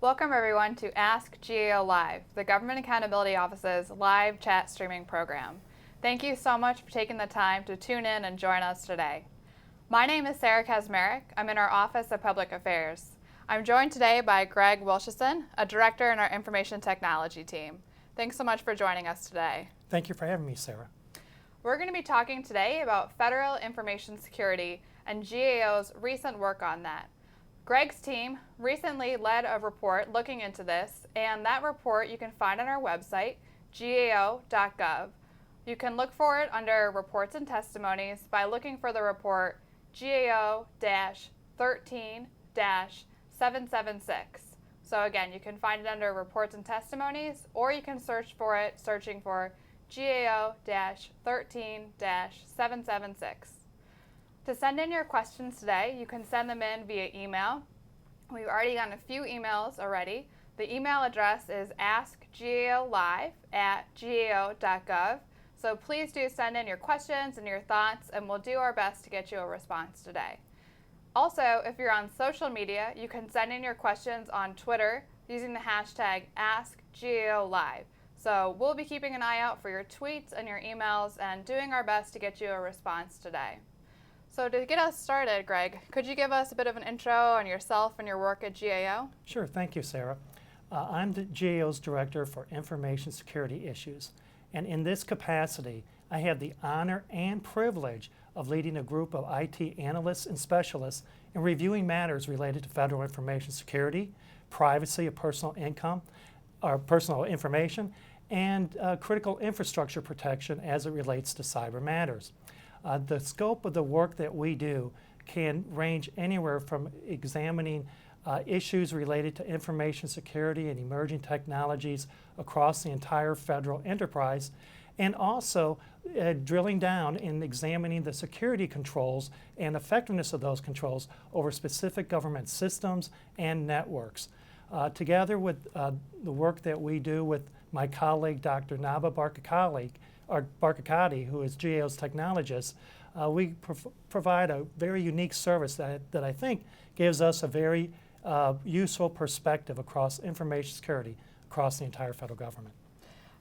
Welcome everyone to AskGAOLive, the Government Accountability Office's live chat streaming program. Thank you so much for taking the time to tune in and join us today. My name is Sarah Kazmarek. I'm in our Office of Public Affairs. I'm joined today by Greg Wilshusen, a director in our Information Technology team. Thanks so much for joining us today. Thank you for having me, Sarah. We're going to be talking today about federal information security and GAO's recent work on that. Greg's team recently led a report looking into this, and that report you can find on our website, GAO.gov. You can look for it under Reports and Testimonies by looking for the report GAO-13-776. So again, you can find it under Reports and Testimonies, or you can search for it searching for GAO-13-776. To send in your questions today, you can send them in via email. We've already gotten a few emails already. The email address is askGAOLive@gao.gov. So please do send in your questions and your thoughts, and we'll do our best to get you a response today. Also, if you're on social media, you can send in your questions on Twitter using the hashtag AskGAOLive. So we'll be keeping an eye out for your tweets and your emails and doing our best to get you a response today. So to get us started, Greg, could you give us a bit of an intro on yourself and your work at GAO? Sure, thank you, Sarah. I'm the GAO's Director for Information Security Issues, and in this capacity, I have the honor and privilege of leading a group of IT analysts and specialists in reviewing matters related to federal information security, privacy of personal information, and critical infrastructure protection as it relates to cyber matters. The scope of the work that we do can range anywhere from examining issues related to information security and emerging technologies across the entire federal enterprise, and also drilling down and examining the security controls and effectiveness of those controls over specific government systems and networks. Together with the work that we do with my colleague, Dr. Nava Barkakati, who is GAO's technologist, we provide a very unique service that I think gives us a very useful perspective across information security across the entire federal government.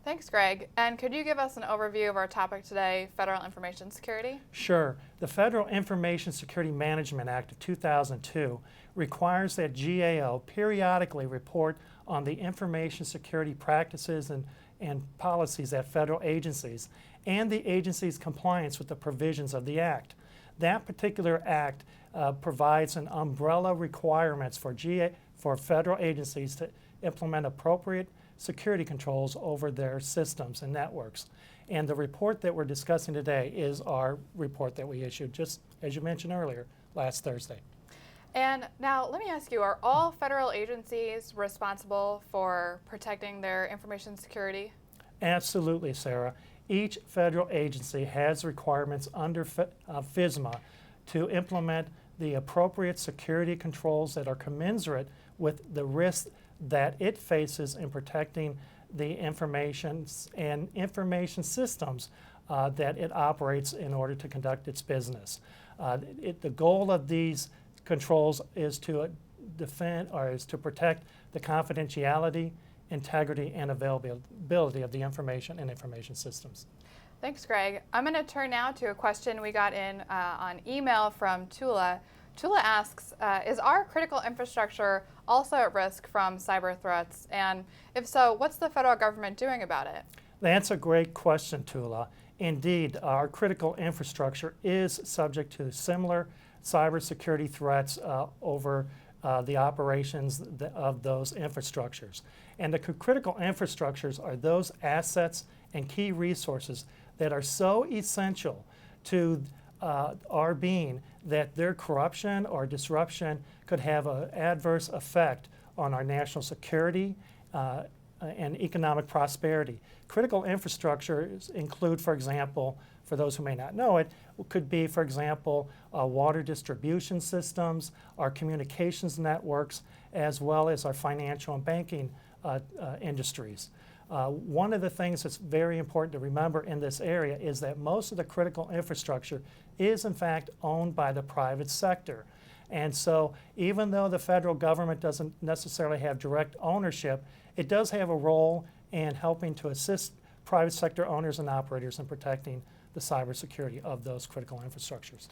Thanks, Greg. And could you give us an overview of our topic today, federal information security? Sure. The Federal Information Security Management Act of 2002 requires that GAO periodically report on the information security practices and policies at federal agencies and the agency's compliance with the provisions of the Act. That particular Act provides an umbrella requirements for federal agencies to implement appropriate security controls over their systems and networks. And the report that we're discussing today is our report that we issued, just as you mentioned earlier, last Thursday. And now let me ask you, are all federal agencies responsible for protecting their information security? Absolutely, Sarah. Each federal agency has requirements under FISMA to implement the appropriate security controls that are commensurate with the risks that it faces in protecting the information and information systems that it operates in order to conduct its business. The goal of these controls is to defend or is to protect the confidentiality, integrity, and availability of the information and information systems. Thanks, Greg. I'm going to turn now to a question we got in on email from Tula. Tula asks, is our critical infrastructure also at risk from cyber threats? And if so, what's the federal government doing about it? That's a great question, Tula. Indeed, our critical infrastructure is subject to similar cybersecurity threats over the operations of those infrastructures. And the critical infrastructures are those assets and key resources that are so essential to our being that their corruption or disruption could have an adverse effect on our national security and economic prosperity. Critical infrastructures include, for example, for those who may not know it, could be, for example, water distribution systems, our communications networks, as well as our financial and banking industries. One of the things that's very important to remember in this area is that most of the critical infrastructure is in fact owned by the private sector. And so even though the federal government doesn't necessarily have direct ownership, it does have a role in helping to assist private sector owners and operators in protecting the cybersecurity of those critical infrastructures.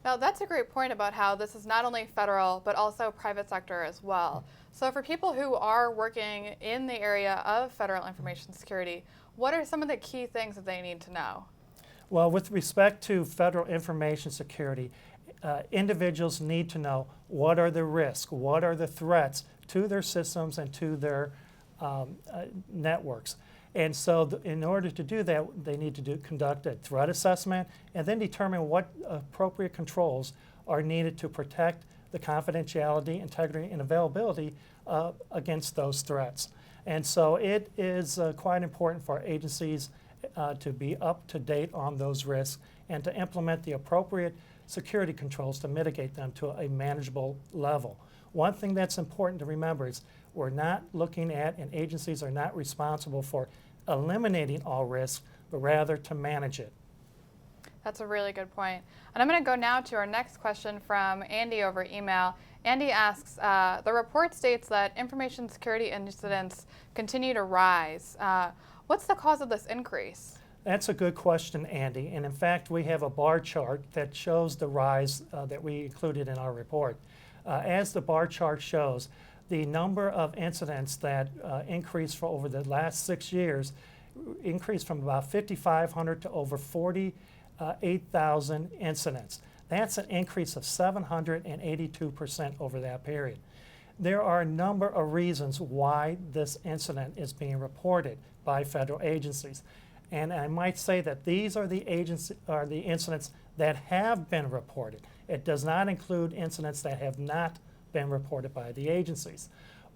Now, that's a great point about how this is not only federal, but also private sector as well. So for people who are working in the area of federal information security, what are some of the key things that they need to know? Well, with respect to federal information security, individuals need to know what are the risks, what are the threats to their systems and to their networks. And so in order to do that, they need to conduct a threat assessment and then determine what appropriate controls are needed to protect the confidentiality, integrity, and availability against those threats. And so it is quite important for agencies to be up to date on those risks and to implement the appropriate security controls to mitigate them to a manageable level. One thing that's important to remember is we're not looking at, and agencies are not responsible for eliminating all risk, but rather to manage it. That's a really good point. And I'm going to go now to our next question from Andy over email. Andy asks, the report states that information security incidents continue to rise. What's the cause of this increase? That's a good question, Andy. And in fact, we have a bar chart that shows the rise that we included in our report. As the bar chart shows, the number of incidents that increased for over the last 6 years increased from about 5,500 to over 48,000 incidents. That's an increase of 782% over that period. There are a number of reasons why this incident is being reported by federal agencies. And I might say that these are the incidents that have been reported. It does not include incidents that have not been reported by the agencies.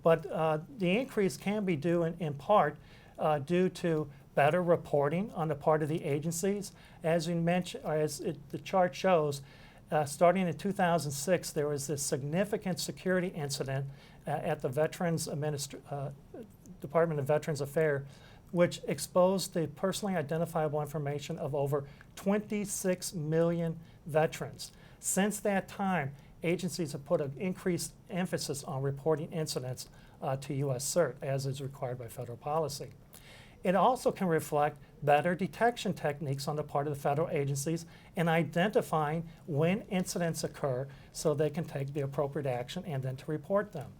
But the increase can be due in part due to better reporting on the part of the agencies. As you mentioned, the chart shows, starting in 2006, there was this significant security incident at the Department of Veterans Affairs, which exposed the personally identifiable information of over 26 million veterans. Since that time, agencies have put an increased emphasis on reporting incidents to U.S. CERT, as is required by federal policy. It also can reflect better detection techniques on the part of the federal agencies in identifying when incidents occur so they can take the appropriate action and then to report them.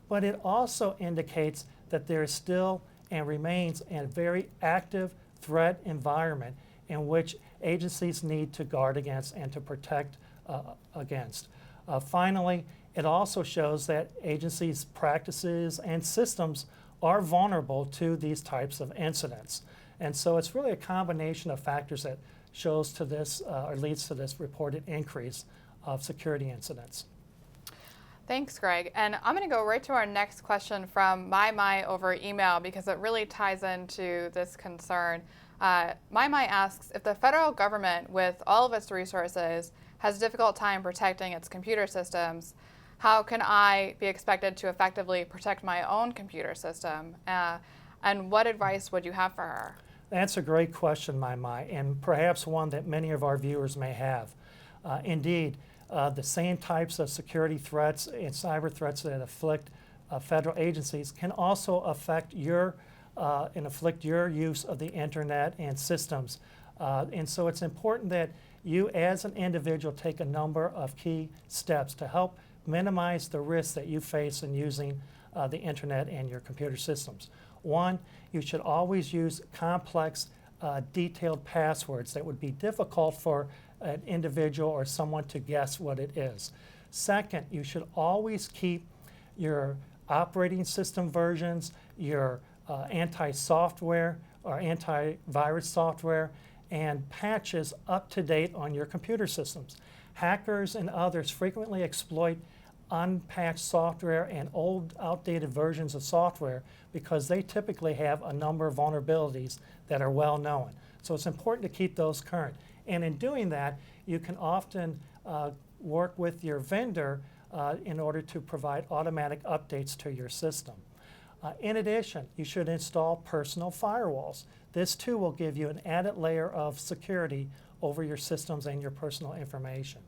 But it also indicates that there is still and remains a very active threat environment in which agencies need to guard against and to protect against. Finally, it also shows that agencies' practices and systems are vulnerable to these types of incidents. And so it's really a combination of factors that shows to this or leads to this reported increase of security incidents. Thanks, Greg. And I'm going to go right to our next question from My over email because it really ties into this concern. My asks, if the federal government, with all of its resources, has a difficult time protecting its computer systems, how can I be expected to effectively protect my own computer system? And what advice would you have for her? That's a great question, My, and perhaps one that many of our viewers may have. Indeed, the same types of security threats and cyber threats that afflict federal agencies can also affect your use of the internet and systems. And so it's important that you as an individual take a number of key steps to help minimize the risks that you face in using the internet and your computer systems. One, you should always use complex, detailed passwords that would be difficult for an individual or someone to guess what it is. Second, you should always keep your operating system versions, your anti-software or antivirus software, and patches up to date on your computer systems. Hackers and others frequently exploit unpatched software and old, outdated versions of software because they typically have a number of vulnerabilities that are well known. So it's important to keep those current. And in doing that, you can often work with your vendor in order to provide automatic updates to your system. In addition, you should install personal firewalls. This too will give you an added layer of security over your systems and your personal information.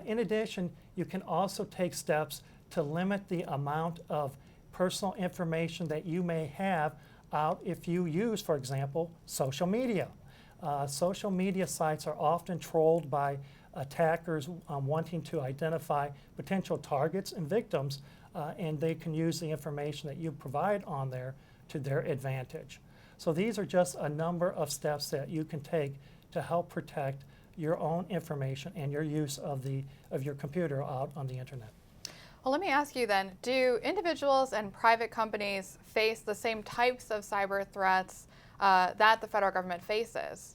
In addition, you can also take steps to limit the amount of personal information that you may have out if you use, for example, social media. Social media sites are often trolled by attackers wanting to identify potential targets and victims, and they can use the information that you provide on there to their advantage. So these are just a number of steps that you can take to help protect your own information and your use of your computer out on the internet. Well, let me ask you then, do individuals and private companies face the same types of cyber threats that the federal government faces?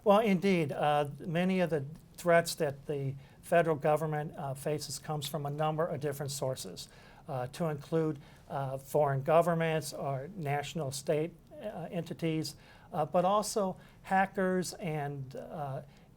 Well, indeed, many of the threats that the federal government faces comes from a number of different sources, to include foreign governments or national state entities, but also hackers and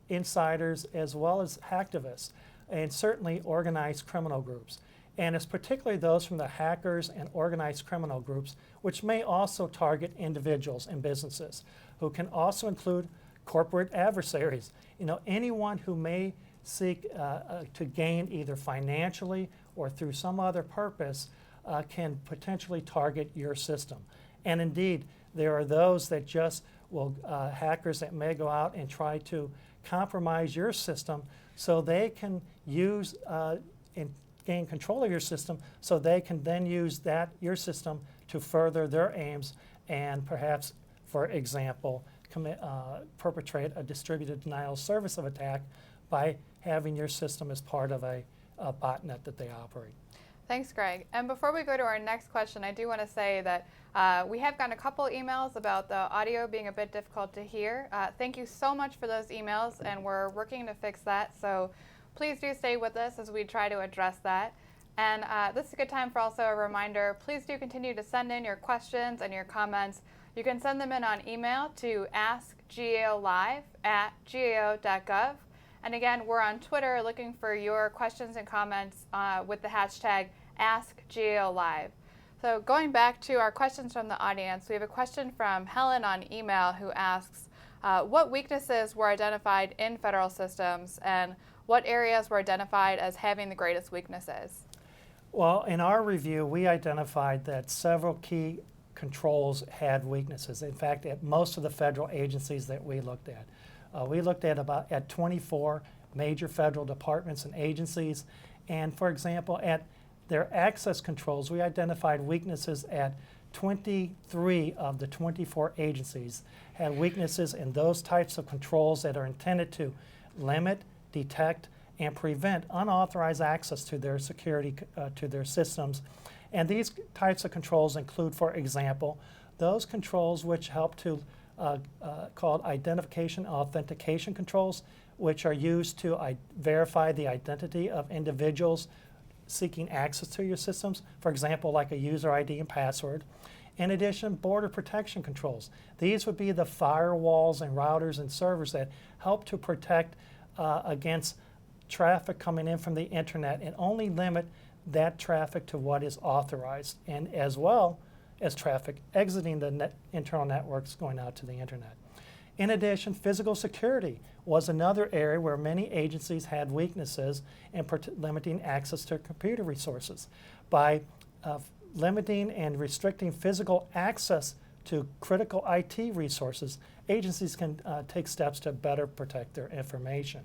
insiders, as well as hacktivists, and certainly organized criminal groups. And it's particularly those from the hackers and organized criminal groups, which may also target individuals and businesses, who can also include corporate adversaries. You know, anyone who may seek to gain either financially or through some other purpose can potentially target your system. And indeed, there are those that just will, hackers that may go out and try to compromise your system so they can use and gain control of your system, so they can then use your system to further their aims and perhaps, for example, perpetrate a distributed denial of service of attack by having your system as part of a botnet that they operate. Thanks, Greg. And before we go to our next question, I do want to say that we have gotten a couple emails about the audio being a bit difficult to hear. Thank you so much for those emails, and we're working to fix that. So please do stay with us as we try to address that. And this is a good time for also a reminder, please do continue to send in your questions and your comments. You can send them in on email to AskGAOLive@gao.gov. And again, we're on Twitter looking for your questions and comments with the hashtag AskGAOLive. So going back to our questions from the audience, we have a question from Helen on email who asks, what weaknesses were identified in federal systems and what areas were identified as having the greatest weaknesses? Well, in our review, we identified that several key controls had weaknesses. In fact, at most of the federal agencies that we looked at. We looked at 24 major federal departments and agencies, and for example, at their access controls, we identified weaknesses at 23 of the 24 agencies had weaknesses in those types of controls that are intended to limit, detect, and prevent unauthorized access to their security, to their systems. And these types of controls include, for example, those controls which help to called identification and authentication controls, which are used to verify the identity of individuals seeking access to your systems, for example, like a user ID and password. In addition, border protection controls. These would be the firewalls and routers and servers that help to protect against traffic coming in from the internet and only limit that traffic to what is authorized, and as well as traffic exiting the internal networks going out to the internet. In addition, physical security was another area where many agencies had weaknesses in limiting access to computer resources. By limiting and restricting physical access to critical IT resources, agencies can take steps to better protect their information.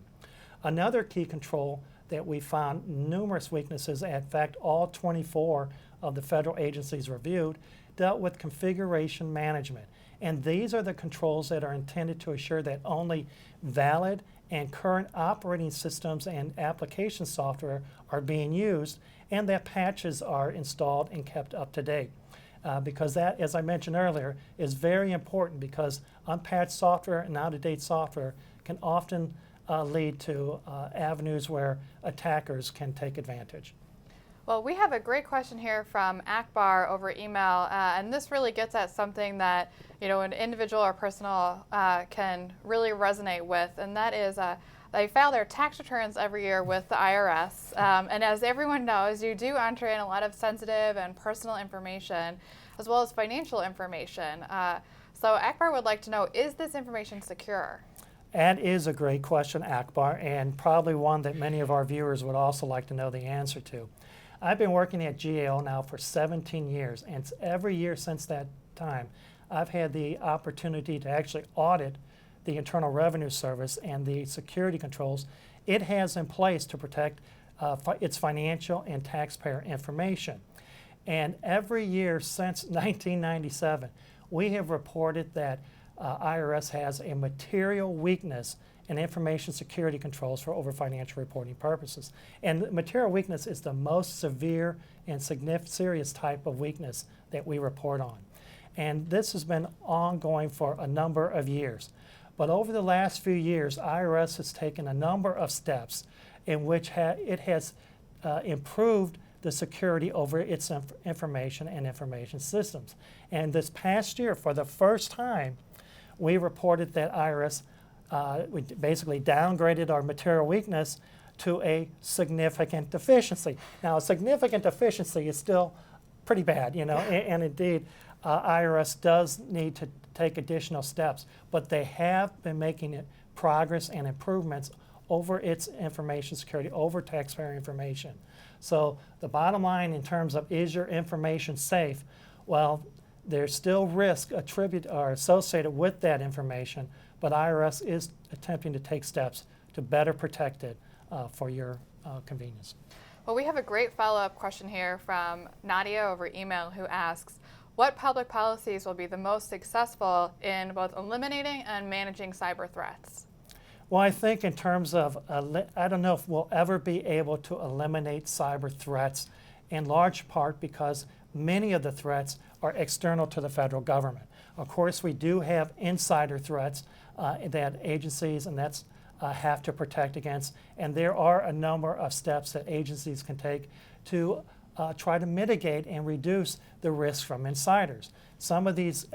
Another key control that we found numerous weaknesses, in fact all 24 of the federal agencies reviewed, dealt with configuration management. And these are the controls that are intended to assure that only valid and current operating systems and application software are being used and that patches are installed and kept up to date. Because that, as I mentioned earlier, is very important because unpatched software and out-of-date software can often lead to avenues where attackers can take advantage. Well, we have a great question here from Akbar over email, and this really gets at something that an individual or personal can really resonate with, and that is they file their tax returns every year with the IRS, and as everyone knows, you do enter in a lot of sensitive and personal information, as well as financial information. So Akbar would like to know, is this information secure? That is a great question, Akbar, and probably one that many of our viewers would also like to know the answer to. I've been working at GAO now for 17 years, and every year since that time, I've had the opportunity to actually audit the Internal Revenue Service and the security controls it has in place to protect its financial and taxpayer information. And every year since 1997, we have reported that IRS has a material weakness in information security controls for over financial reporting purposes. And material weakness is the most severe and serious type of weakness that we report on. And this has been ongoing for a number of years. But over the last few years, IRS has taken a number of steps in which it has improved the security over its information and information systems. And this past year, for the first time, we reported that IRS we basically downgraded our material weakness to a significant deficiency. Now, a significant deficiency is still pretty bad, and indeed, IRS does need to take additional steps, but they have been making progress and improvements over its information security, over taxpayer information. So the bottom line in terms of is your information safe, well, there's still risk associated with that information, but IRS is attempting to take steps to better protect it for your convenience. Well, we have a great follow-up question here from Nadia over email who asks, what public policies will be the most successful in both eliminating and managing cyber threats? Well, I think in terms of, I don't know if we'll ever be able to eliminate cyber threats, in large part because many of the threats are external to the federal government. Of course, we do have insider threats that agencies have to protect against, and there are a number of steps that agencies can take to try to mitigate and reduce the risk from insiders. Some of these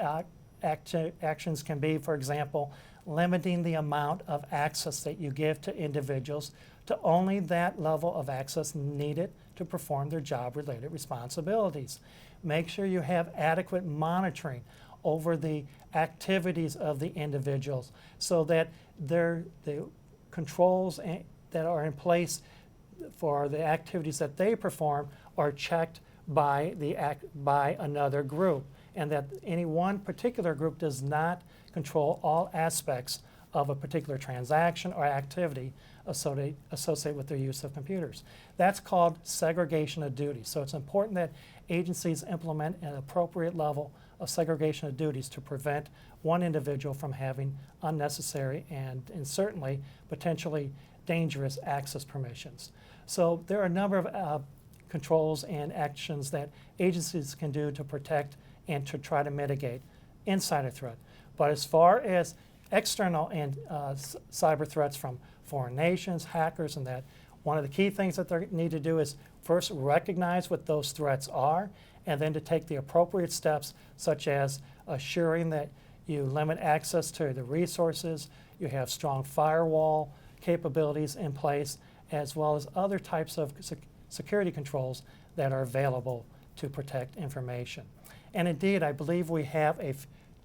actions can be, for example, limiting the amount of access that you give to individuals to only that level of access needed to perform their job-related responsibilities. Make sure you have adequate monitoring over the activities of the individuals so that the controls that are in place for the activities that they perform are checked by another group, and that any one particular group does not control all aspects of a particular transaction or activity associated with their use of computers. That's called segregation of duties. So it's important that agencies implement an appropriate level of segregation of duties to prevent one individual from having unnecessary and certainly potentially dangerous access permissions. So there are a number of controls and actions that agencies can do to protect and to try to mitigate insider threat. But as far as external and cyber threats from foreign nations, hackers, and that, one of the key things that they need to do is first recognize what those threats are, and then to take the appropriate steps, such as assuring that you limit access to the resources, you have strong firewall capabilities in place, as well as other types of security controls that are available to protect information. And indeed, I believe we have a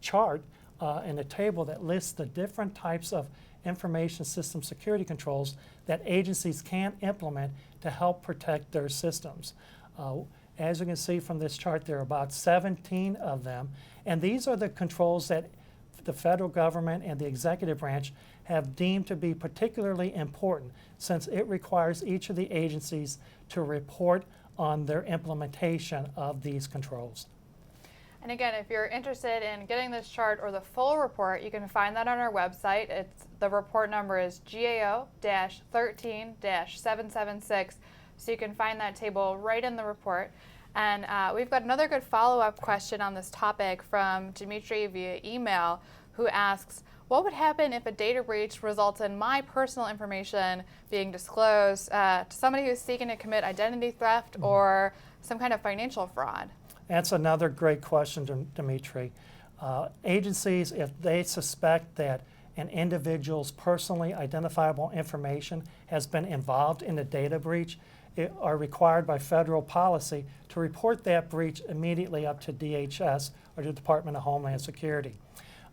chart and a table that lists the different types of information system security controls that agencies can implement to help protect their systems. As you can see from this chart, there are about 17 of them, and these are the controls that the federal government and the executive branch have deemed to be particularly important, since it requires each of the agencies to report on their implementation of these controls. And again, if you're interested in getting this chart or the full report, you can find that on our website. The report number is GAO-13-776, so you can find that table right in the report. And we've got another good follow-up question on this topic from Dimitri via email, who asks, what would happen if a data breach results in my personal information being disclosed to somebody who's seeking to commit identity theft or some kind of financial fraud? That's another great question, Dimitri. Agencies, if they suspect that an individual's personally identifiable information has been involved in a data breach, are required by federal policy to report that breach immediately up to DHS or the Department of Homeland Security.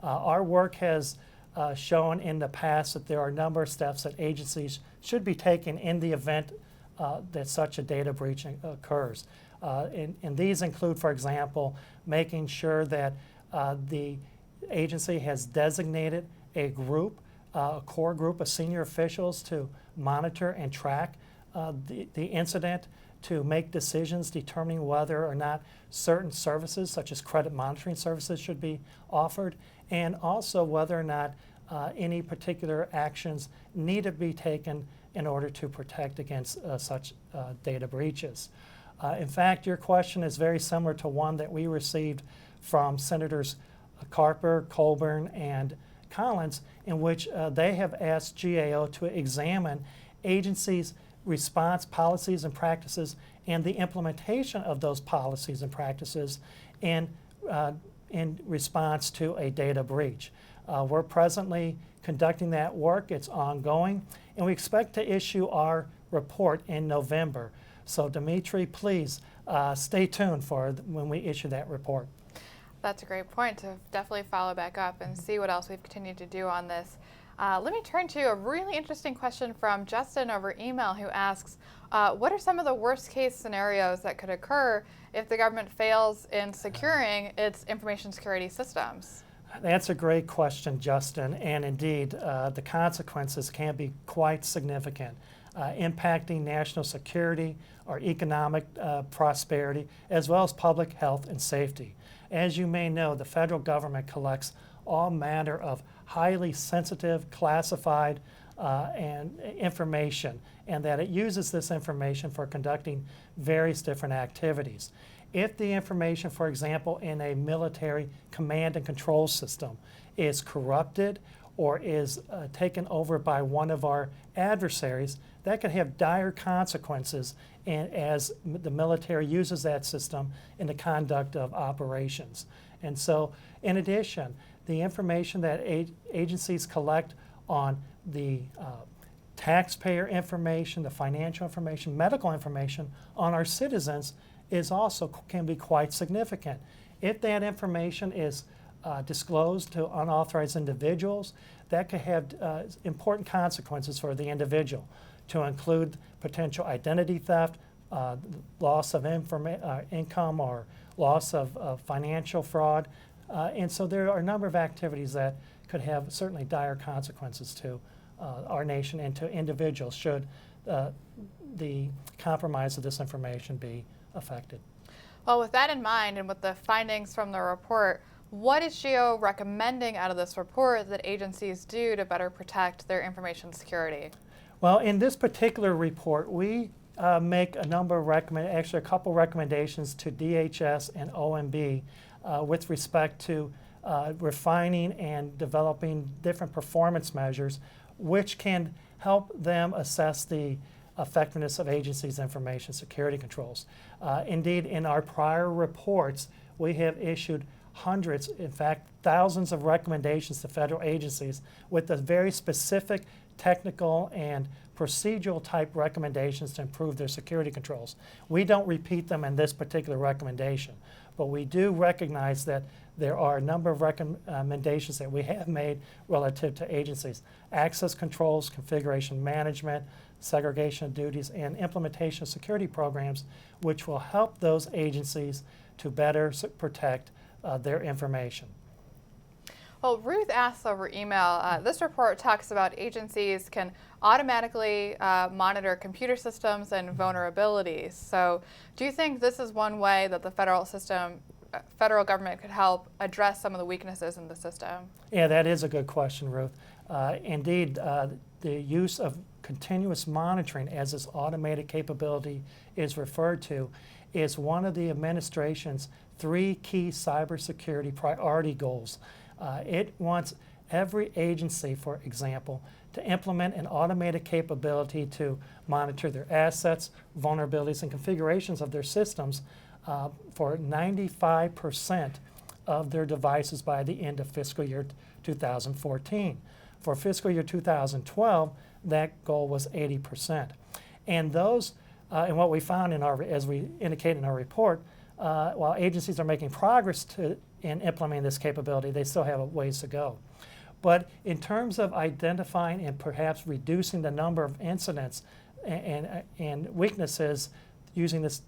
Our work has shown in the past that there are a number of steps that agencies should be taking in the event that such a data breach occurs. And these include, for example, making sure that the agency has designated a group, a core group of senior officials to monitor and track the incident, to make decisions determining whether or not certain services, such as credit monitoring services, should be offered, and also whether or not any particular actions need to be taken in order to protect against such data breaches. In fact, your question is very similar to one that we received from Senators Carper, Colburn, and Collins, in which they have asked GAO to examine agencies' response policies and practices and the implementation of those policies and practices in response to a data breach. We're presently conducting that work. It's ongoing, and we expect to issue our report in November. So Dimitri, please stay tuned for when we issue that report. That's a great point, to definitely follow back up and see what else we've continued to do on this. Let me turn to a really interesting question from Justin over email, who asks, what are some of the worst case scenarios that could occur if the government fails in securing its information security systems? That's a great question, Justin, and indeed the consequences can be quite significant, impacting national security or economic prosperity, as well as public health and safety. As you may know, the federal government collects all manner of highly sensitive, classified and information, and that it uses this information for conducting various different activities. If the information, for example, in a military command and control system is corrupted or is taken over by one of our adversaries, that could have dire consequences as the military uses that system in the conduct of operations. And so, in addition, the information that agencies collect on the taxpayer information, the financial information, medical information on our citizens is also can be quite significant. If that information is disclosed to unauthorized individuals, that could have important consequences for the individual, to include potential identity theft, loss of income, or loss of financial fraud. And so there are a number of activities that could have certainly dire consequences to our nation and to individuals should the compromise of this information be affected. Well, with that in mind and with the findings from the report, what is GAO recommending out of this report that agencies do to better protect their information security? Well, in this particular report, we make a number of actually a couple recommendations to DHS and OMB with respect to refining and developing different performance measures which can help them assess the effectiveness of agencies' information security controls. Indeed, in our prior reports, we have issued hundreds, in fact, thousands of recommendations to federal agencies with the very specific technical and procedural type recommendations to improve their security controls. We don't repeat them in this particular recommendation, but we do recognize that there are a number of recommendations that we have made relative to agencies: access controls, configuration management, segregation of duties, and implementation of security programs, which will help those agencies to better protect their information. Well, Ruth asks over email, this report talks about agencies can automatically monitor computer systems and vulnerabilities. So do you think this is one way that the federal government could help address some of the weaknesses in the system? Yeah, that is a good question, Ruth. Indeed, the use of continuous monitoring, as this automated capability is referred to, is one of the administration's 3 key cybersecurity priority goals. It wants every agency, for example, to implement an automated capability to monitor their assets, vulnerabilities, and configurations of their systems for 95% of their devices by the end of fiscal year 2014. For fiscal year 2012, that goal was 80%. And those, and what we found as we indicate in our report, while agencies are making progress in implementing this capability, they still have a ways to go. But in terms of identifying and perhaps reducing the number of incidents and weaknesses using this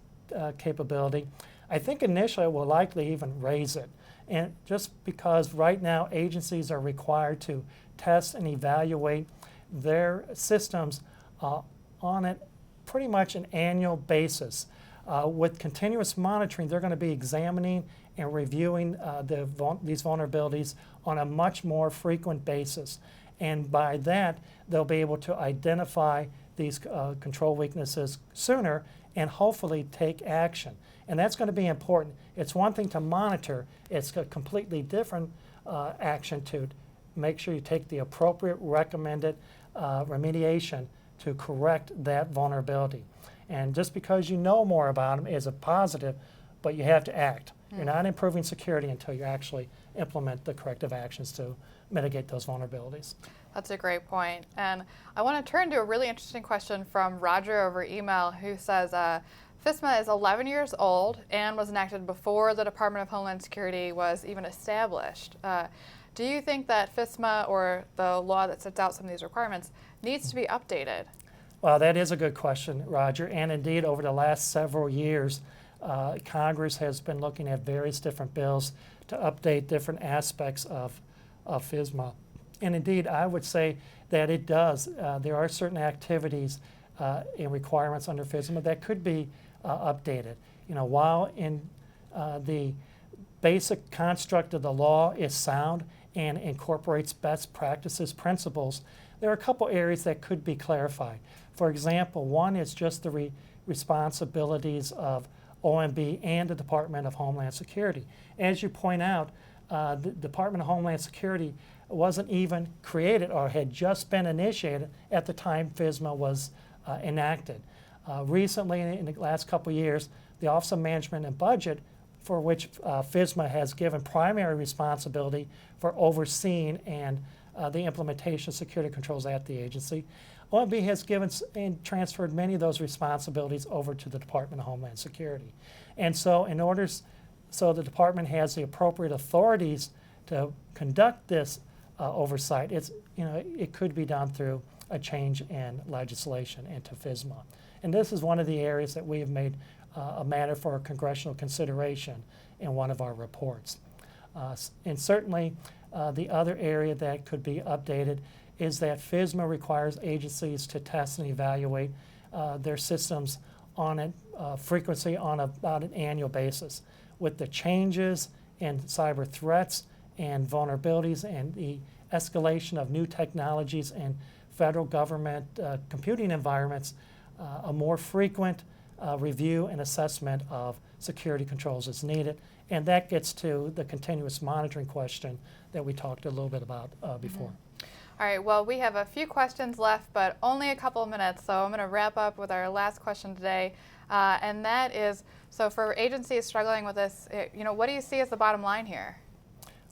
capability, I think initially it will likely even raise it. And just because right now agencies are required to test and evaluate their systems on a pretty much an annual basis. With continuous monitoring, they're going to be examining and reviewing these vulnerabilities on a much more frequent basis. And by that, they'll be able to identify these control weaknesses sooner and hopefully take action. And that's going to be important. It's one thing to monitor. It's a completely different action to make sure you take the appropriate recommended remediation to correct that vulnerability. And just because you know more about them is a positive, but you have to act. You're not improving security until you actually implement the corrective actions to mitigate those vulnerabilities. That's a great point. And I want to turn to a really interesting question from Roger over email, who says, FISMA is 11 years old and was enacted before the Department of Homeland Security was even established. Do you think that FISMA, or the law that sets out some of these requirements, needs to be updated? Well, that is a good question, Roger. And indeed, over the last several years, Congress has been looking at various different bills to update different aspects of FISMA. And indeed, I would say that it does. There are certain activities and requirements under FISMA that could be updated. You know, while in the basic construct of the law is sound and incorporates best practices principles, there are a couple areas that could be clarified. For example, one is just the responsibilities of OMB and the Department of Homeland Security. As you point out, the Department of Homeland Security wasn't even created or had just been initiated at the time FISMA was enacted. Recently, in the last couple of years, the Office of Management and Budget, for which FISMA has given primary responsibility for overseeing and the implementation of security controls at the agency, OMB has given and transferred many of those responsibilities over to the Department of Homeland Security. And so in order, so the department has the appropriate authorities to conduct this oversight, it could be done through a change in legislation into FISMA. And this is one of the areas that we have made a matter for congressional consideration in one of our reports. And certainly the other area that could be updated is that FISMA requires agencies to test and evaluate their systems on a frequency on about an annual basis. With the changes in cyber threats and vulnerabilities and the escalation of new technologies in federal government computing environments, a more frequent review and assessment of security controls is needed. And that gets to the continuous monitoring question that we talked a little bit about before. All right, well, we have a few questions left, but only a couple of minutes, so I'm going to wrap up with our last question today, and that is, so for agencies struggling with this, what do you see as the bottom line here?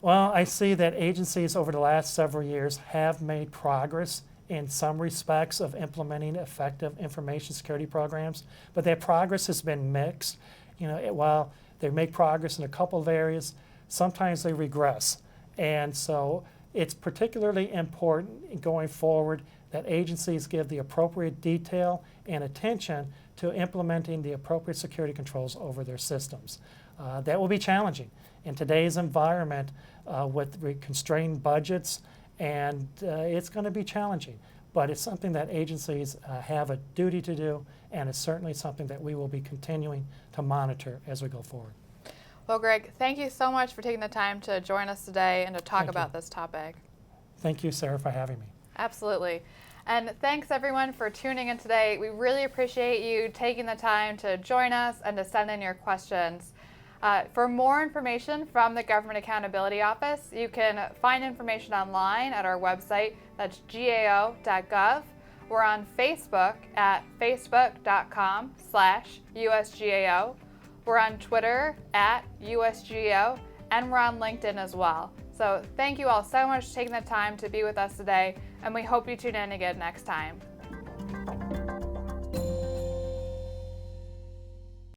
Well, I see that agencies over the last several years have made progress in some respects of implementing effective information security programs, but that progress has been mixed. While they make progress in a couple of areas, sometimes they regress. And so it's particularly important going forward that agencies give the appropriate detail and attention to implementing the appropriate security controls over their systems. That will be challenging in today's environment with constrained budgets, and it's going to be challenging. But it's something that agencies have a duty to do, and it's certainly something that we will be continuing to monitor as we go forward. Well, Greg, thank you so much for taking the time to join us today and to talk about this topic. Thank you, Sarah, for having me. Absolutely. And thanks, everyone, for tuning in today. We really appreciate you taking the time to join us and to send in your questions. For more information from the Government Accountability Office, you can find information online at our website. That's GAO.gov. We're on Facebook at facebook.com/USGAO. We're on Twitter at USGAO, and we're on LinkedIn as well. So thank you all so much for taking the time to be with us today, and we hope you tune in again next time.